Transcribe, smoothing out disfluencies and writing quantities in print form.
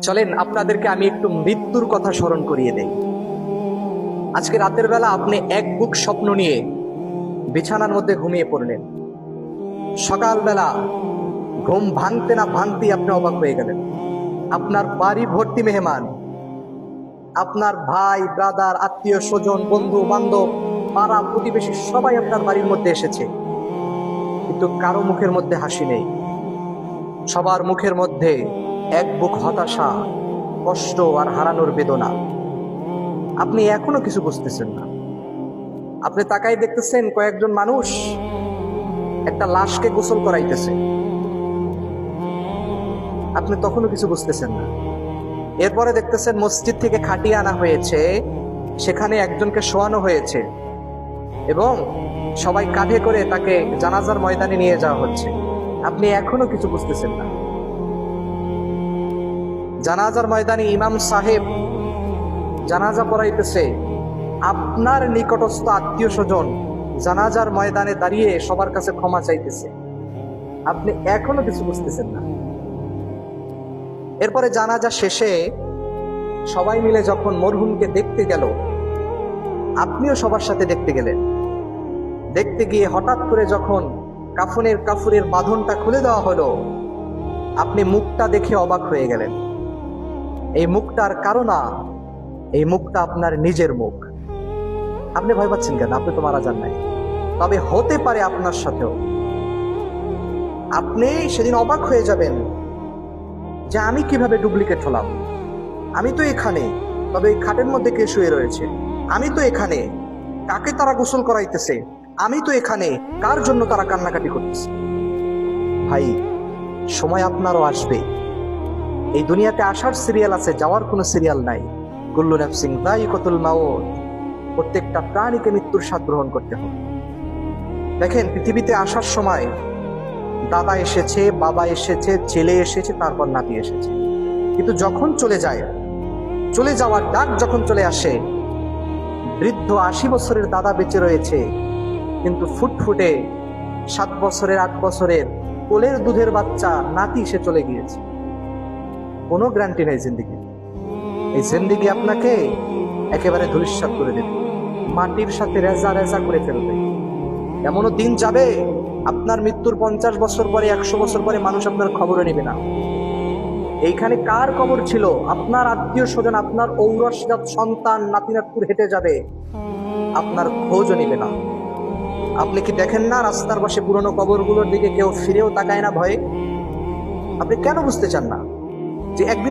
চলেন আপনাদেরকে আমি একটু মৃত্যুর কথা স্মরণ করিয়ে দেই। আজকে রাতের বেলা আপনি এক বুক স্বপ্ন নিয়ে বিছানার মধ্যে ঘুমিয়ে পড়লেন। সকালবেলা ঘুম ভাঙতে না ভাঙতেই আপনি অবাক হয়ে গেলেন। আপনার বাড়ি ভর্তি মেহমান, আপনার ভাই ব্রাদার আত্মীয় স্বজন বন্ধু বান্ধব পাড়া প্রতিবেশী সবাই আপনার বাড়ির মধ্যে এসেছে, কিন্তু কারো মুখের মধ্যে হাসি নেই। সবার মুখের মধ্যে এক বুক হতাশা, কষ্ট আর হারানোর বেদনা। আপনি এখনো কিছু বুঝতেছেন না। আপনি তাকাই দেখতেছেন কয়েকজন মানুষ একটা লাশকে গোসল করাইতেছে, আপনি তখনও কিছু বুঝতেছেন না। এরপরে দেখতেছেন মসজিদ থেকে খাটিয়ে আনা হয়েছে, সেখানে একজনকে শোয়ানো হয়েছে এবং সবাই কাঁধে করে তাকে জানাজার ময়দানে নিয়ে যাওয়া হচ্ছে। আপনি এখনো কিছু বুঝতেছেন না। জানাজার ময়দানে ইমাম সাহেব জানাজা পড়াইতেছে, আপনার নিকটস্থ আত্মীয় স্বজন জানাজার ময়দানে দাঁড়িয়ে সবার কাছে ক্ষমা চাইতেছে, আপনি এখনো কিছু বুঝতেছেন না। এরপরে জানাজা শেষে সবাই মিলে যখন মরহুমকে দেখতে গেল, আপনিও সবার সাথে দেখতে গেলেন। দেখতে গিয়ে হঠাৎ করে যখন কাফনের বাঁধনটা খুলে দেওয়া হলো, আপনি মুখটা দেখে অবাক হয়ে গেলেন। এই মুখটার কারণ, এই মুখটা আপনার নিজের মুখ। আপনি ভয় পাচ্ছেন কেন? আপনি তো মারা যান নাই। তবে হতে পারে আপনার সাথেও। আপনি সেদিন অবাক হয়ে যাবেন যে আমি কিভাবে ডুপ্লিকেট হলাম। আমি তো এখানে, তবে এই খাটের মধ্যে কে শুয়ে রয়েছে? আমি তো এখানে, কাকে তারা গোসল করাইতেছে? আমি তো এখানে, কার জন্য তারা কান্নাকাটি করতেছে? ভাই, সময় আপনারও আসবে। এই দুনিয়াতে আসার সিরিয়াল আছে, যাওয়ার কোনো সিরিয়াল নাই। কুল্লু নাফসিন যায়িকাতুল মাউত, প্রত্যেকটা প্রাণীকে মৃত্যুর স্বাদ গ্রহণ করতে হবে। দেখেন, পৃথিবীতে আসার সময় দাদা এসেছে, বাবা এসেছে, ছেলে এসেছে, তারপর নাতি এসেছে। কিন্তু যখন চলে যায়, চলে যাওয়ার ডাক যখন চলে আসে, বৃদ্ধ 80 বছরের দাদা বেঁচে রয়েছে, কিন্তু ফুটফুটে 7 বছরের 8 বছরের কোলের দুধের বাচ্চা নাতি সে চলে গিয়েছে। কোনো গ্যারান্টি নেই জিন্দিগি। এই জিন্দিগি আপনাকে একেবারে ধূলিসাৎ করে দেবে, মাটির সাথে রেজা রেজা করে ফেলবে। এমনও দিন যাবে আপনার মৃত্যুর 50 বছর পরে, 100 বছর পরে মানুষ আপনার খবরও নেবে না। এইখানে কার কবর ছিল? আপনার আত্মীয় স্বজন, আপনার ঔরসজাত সন্তান নাতি নাতকুর হেঁটে যাবে, আপনার খোঁজও নিবে না। আপনি কি দেখেন না রাস্তার পাশে পুরনো কবরগুলোর দিকে কেউ ফিরেও তাকায় না ভয়ে? আপনি কেন বুঝতে চান না যে একদিন